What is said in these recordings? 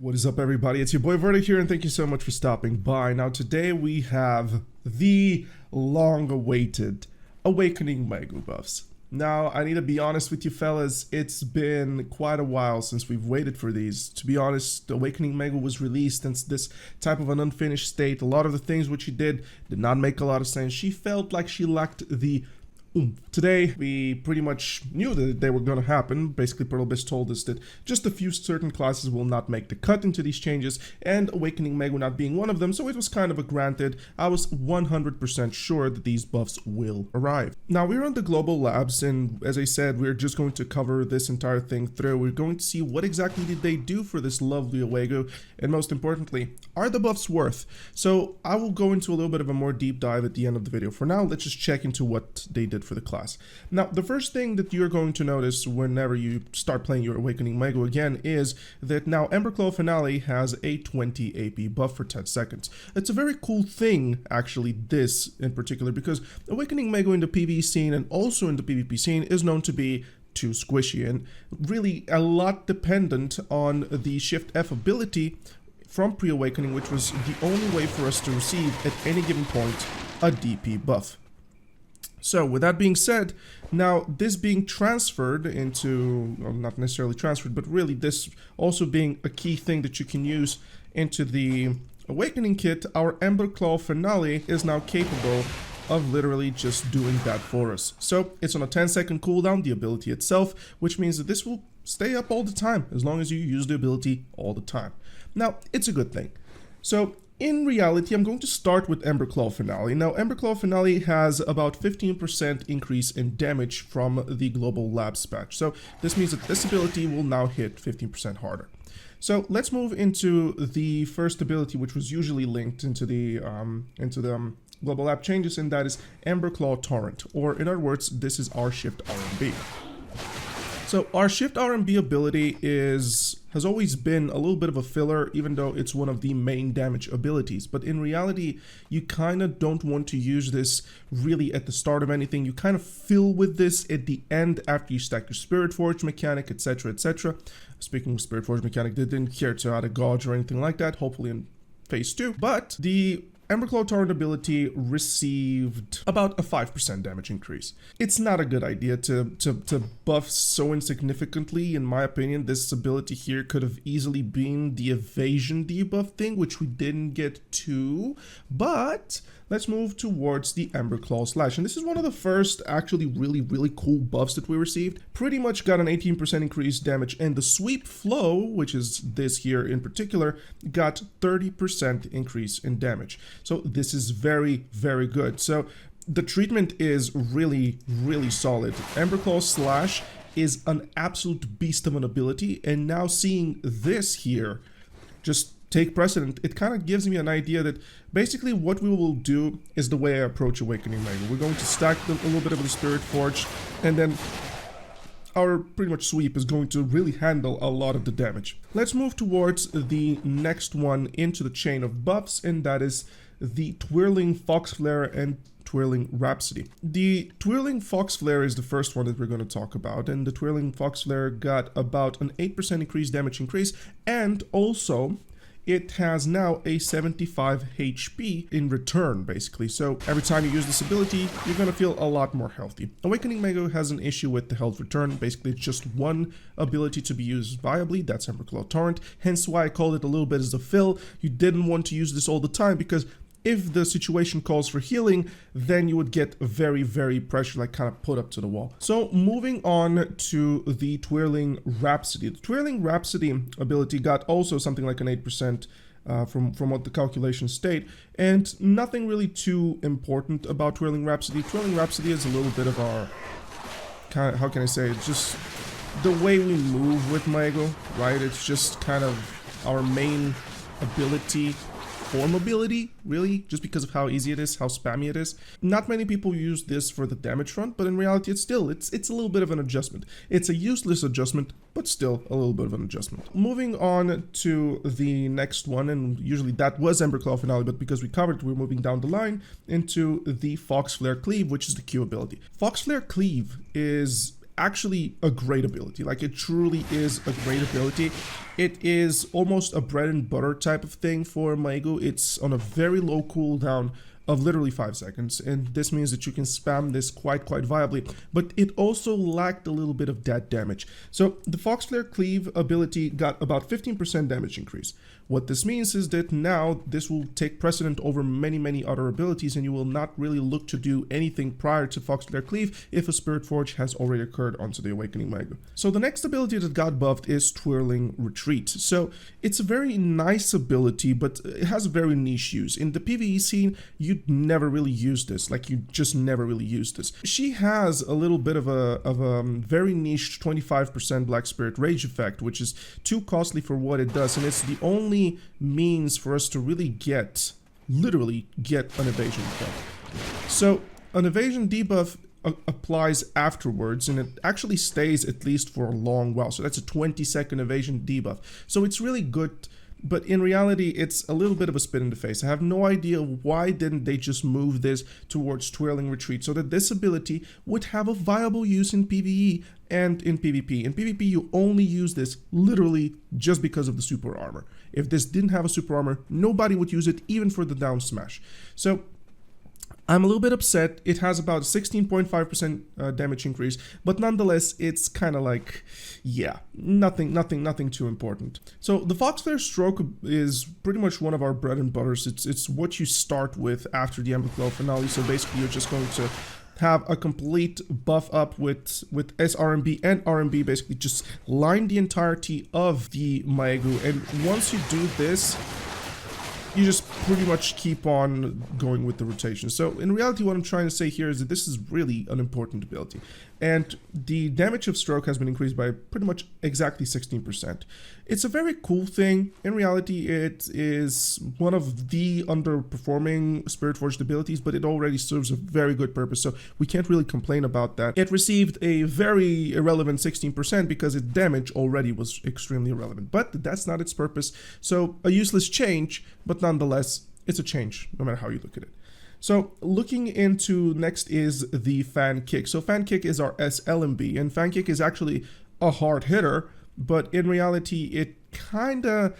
What is up, everybody? It's your boy Verdict here, and thank you so much for stopping by. Now today we have the long-awaited Awakening Maegu buffs. Now I need to be honest with you fellas, it's been quite a while since we've waited for these. To be honest, Awakening Maegu was released in this type of an unfinished state. A lot of the things which she did not make a lot of sense. She felt like she lacked the Today, we pretty much knew that they were going to happen. Basically, Pearlbis told us that just a few certain classes will not make the cut into these changes, and Awakening Maegu not being one of them, so it was kind of a granted. I was 100% sure that these buffs will arrive. Now, we're on the global labs, and as I said, we're just going to cover this entire thing through. We're going to see what exactly did they do for this lovely Awakening, and most importantly, are the buffs worth? So, I will go into a little bit of a more deep dive at the end of the video. For now, let's just check into what they did for the class. Now, the first thing that you're going to notice whenever you start playing your Awakening Maegu again is that now Ember Claw Finale has a 20 AP buff for 10 seconds. It's a very cool thing, actually, this in particular, because Awakening Maegu in the PvE scene and also in the PvP scene is known to be too squishy and really a lot dependent on the Shift F ability from pre-awakening, which was the only way for us to receive at any given point a DP buff. So with that being said, now this being transferred into, well, not necessarily transferred, but really this also being a key thing that you can use into the Awakening kit, our Ember Claw Finale is now capable of literally just doing that for us. So it's on a 10-second cooldown, the ability itself, which means that this will stay up all the time as long as you use the ability all the time. Now, it's a good thing. So in reality, I'm going to start with Ember Claw Finale. Now, Ember Claw Finale has about 15% increase in damage from the Global Labs patch. So this means that this ability will now hit 15% harder. So let's move into the first ability, which was usually linked into the Global Lab changes, and that is Ember Claw Torent, or in other words, this is our Shift RMB. So our Shift RMB ability has always been a little bit of a filler, even though it's one of the main damage abilities. But in reality, you kind of don't want to use this really at the start of anything. You kind of fill with this at the end after you stack your Spirit Forge mechanic, etc, etc. Speaking of Spirit Forge mechanic, they didn't care to add a gauge or anything like that, hopefully in phase 2. But the Ember Claw Torent ability received about a 5% damage increase. It's not a good idea to buff so insignificantly. In my opinion, this ability here could have easily been the evasion debuff thing, which we didn't get to, but let's move towards the Ember Claw Slash. And this is one of the first actually really cool buffs that we received. Pretty much got an 18% increased damage, and the Sweep Flow, which is this here in particular, got 30% increase in damage. So this is very good. So the treatment is really solid. Ember Claw Slash is an absolute beast of an ability, and now seeing this here just take precedent, it kind of gives me an idea that basically what we will do is the way I approach Awakening Maegu. We're going to stack a little bit of the Spirit Forge, and then our pretty much sweep is going to really handle a lot of the damage. Let's move towards the next one into the chain of buffs, and that is the Twirling Fox Flare and Twirling Rapity. The Twirling Fox Flare is the first one that we're going to talk about, and the Twirling Fox Flare got about an 8% increased damage increase, and also it has now a 75 HP in return, basically. So every time you use this ability, you're going to feel a lot more healthy. Awakening Maegu has an issue with the health return. Basically, it's just one ability to be used viably. That's Ember Claw Torent. Hence why I called it a little bit as a fill. You didn't want to use this all the time, because if the situation calls for healing, then you would get very pressure, like kind of put up to the wall. So moving on to the Twirling Rapity. The Twirling Rapity ability got also something like an 8% from what the calculations state, and nothing really too important about Twirling Rapity. Twirling Rapity is a little bit of our, how can I say it, just the way we move with Maegu, right? It's just kind of our main ability for mobility, really, just because of how easy it is, how spammy it is. Not many people use this for the damage front, but in reality it's a little bit of an adjustment. It's a useless adjustment, but still a little bit of an adjustment. Moving on to the next one, and usually that was Ember Claw Finale, but because we covered it, we're moving down the line into the Fox Flare Cleave, which is the Q ability. Fox Flare Cleave is actually a great ability. Like, it truly is a great ability. It is almost a bread and butter type of thing for Maegu. It's on a very low cooldown of literally 5 seconds, and this means that you can spam this quite viably, but it also lacked a little bit of that damage. So the Fox Flare Cleave ability got about 15% damage increase. What this means is that now this will take precedent over many other abilities, and you will not really look to do anything prior to Fox Flare Cleave if a Spirit Forge has already occurred onto the Awakening Maegu. So the next ability that got buffed is Twirling Retreat. So it's a very nice ability, but it has a very niche use. In the PvE scene, you'd never really use this. Like, you just never really use this. She has a little bit of a very niche 25% Black Spirit Rage effect, which is too costly for what it does, and it's the only means for us to really literally get an evasion debuff. So an evasion debuff applies afterwards, and it actually stays at least for a long while. So that's a 20-second evasion debuff. So it's really good, but in reality, it's a little bit of a spit in the face. I have no idea why didn't they just move this towards Twirling Retreat so that this ability would have a viable use in PvE and in PvP. In PvP, you only use this literally just because of the super armor. If this didn't have a super armor, nobody would use it, even for the down smash. So I'm a little bit upset. It has about 16.5% damage increase, but nonetheless, it's kind of like, yeah, nothing too important. So the Fox Flare Stroke is pretty much one of our bread and butters. It's what you start with after the Ember Glow finale. So basically, you're just going to have a complete buff up with SRMB and RMB, basically just line the entirety of the Maegu, and once you do this, you just pretty much keep on going with the rotation. So in reality, what I'm trying to say here is that this is really an important ability, and the damage of Stroke has been increased by pretty much exactly 16%. It's a very cool thing. In reality, it is one of the underperforming Spirit Forged abilities, but it already serves a very good purpose, so we can't really complain about that. It received a very irrelevant 16% because its damage already was extremely irrelevant, but that's not its purpose. So a useless change, but nonetheless, it's a change, no matter how you look at it. So looking into next is the Fan Kick. So Fan Kick is our SLMB, and Fan Kick is actually a hard hitter, but in reality, it kinda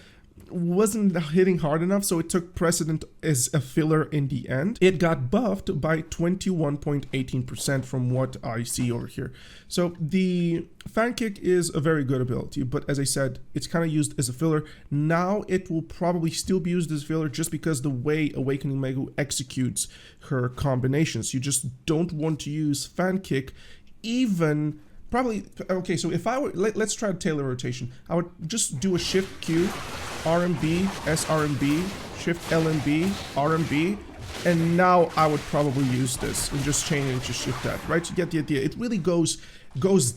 wasn't hitting hard enough, so it took precedent as a filler in the end. It got buffed by 21.18% from what I see over here. So the Fan Kick is a very good ability, but as I said, it's kind of used as a filler. Now it will probably still be used as a filler just because the way Awakening Maegu executes her combinations. You just don't want to use Fan Kick even... Probably, okay, so if I were, let's try to tailor rotation. I would just do a Shift Q, RMB, SRMB, Shift LMB, RMB, and now I would probably use this and just chain it to Shift that, right? You get the idea. It really goes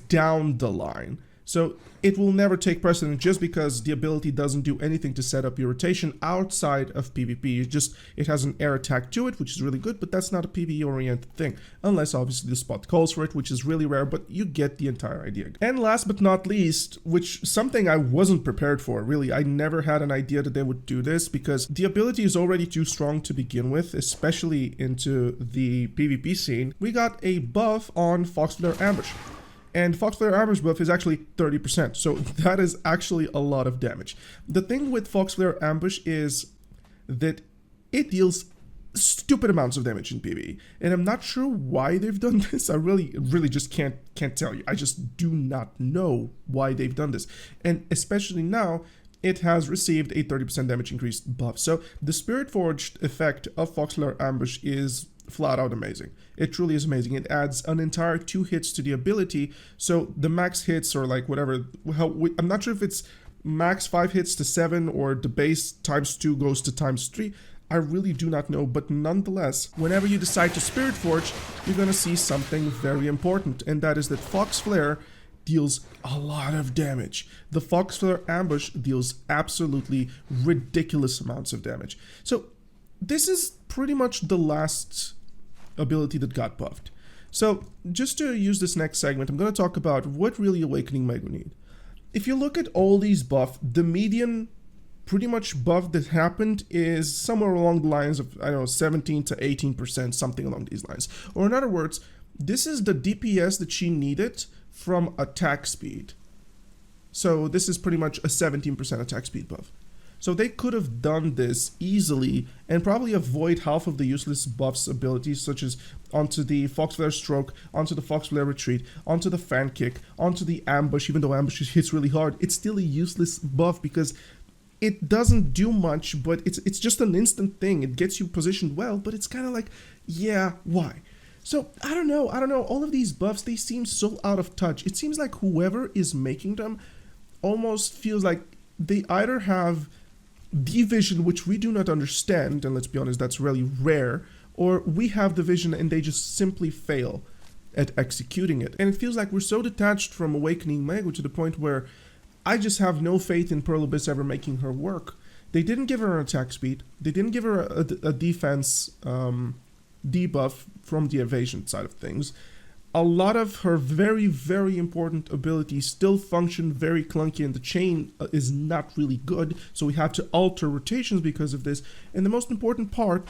down the line. So it will never take precedent just because the ability doesn't do anything to set up your rotation outside of PvP. It has an air attack to it, which is really good, but that's not a PvE oriented thing, unless obviously the spot calls for it, which is really rare, but you get the entire idea. And last but not least, which something I wasn't prepared for, really, I never had an idea that they would do this because the ability is already too strong to begin with, especially into the PvP scene. We got a buff on Fox Flare Ambush. And Fox Flare Ambush buff is actually 30%, so that is actually a lot of damage. The thing with Fox Flare Ambush is that it deals stupid amounts of damage in PvE, and I'm not sure why they've done this. I really just can't tell you. I just do not know why they've done this, and especially now, it has received a 30% damage increase buff. So the Spirit Forged effect of Fox Flare Ambush is flat out amazing. It truly is amazing. It adds an entire 2 hits to the ability, so the max hits or like whatever, I'm not sure if it's max 5 hits to 7 or the base times 2 goes to times 3. I really do not know, but nonetheless, whenever you decide to Spirit Forge, you're gonna see something very important, and that is that Fox Flare deals a lot of damage. The Fox Flare Ambush deals absolutely ridiculous amounts of damage. So this is pretty much the last ability that got buffed. So just to use this next segment, I'm going to talk about what really Awakening Maegu need. If you look at all these buffs, the median pretty much buff that happened is somewhere along the lines of, I don't know, 17 to 18%, something along these lines. Or in other words, This is the DPS that she needed from attack speed. So this is pretty much a 17% attack speed buff. So they could have done this easily and probably avoid half of the useless buffs abilities, such as onto the Fox Flare Stroke, onto the Fox Flare Retreat, onto the Fan Kick, onto the Ambush. Even though Ambush hits really hard, it's still a useless buff because it doesn't do much, but it's just an instant thing. It gets you positioned well, but it's kind of like, yeah, why? So I don't know. All of these buffs, they seem so out of touch. It seems like whoever is making them almost feels like they either have the vision, which we do not understand, and let's be honest, that's really rare, or we have the vision and they just simply fail at executing it. And it feels like we're so detached from Awakening Maegu to the point where I just have no faith in Pearl Abyss ever making her work. They didn't give her an attack speed. They didn't give her a defense debuff from the evasion side of things. A lot of her very, very important abilities still function very clunky, and the chain is not really good, so we have to alter rotations because of this. And the most important part,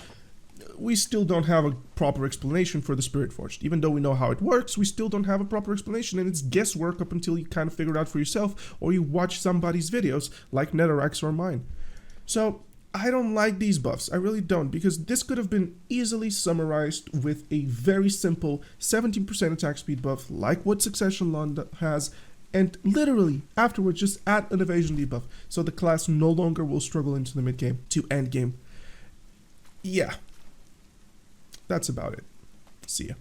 we still don't have a proper explanation for the Spirit Forged. Even though we know how it works, we still don't have a proper explanation, and it's guesswork up until you kind of figure it out for yourself, or you watch somebody's videos, like Netherrax or mine. So I don't like these buffs, I really don't, because this could have been easily summarized with a very simple 17% attack speed buff, like what Succession Lawn has, and literally afterwards just add an evasion debuff, so the class no longer will struggle into the mid game to end game. Yeah, that's about it. See ya.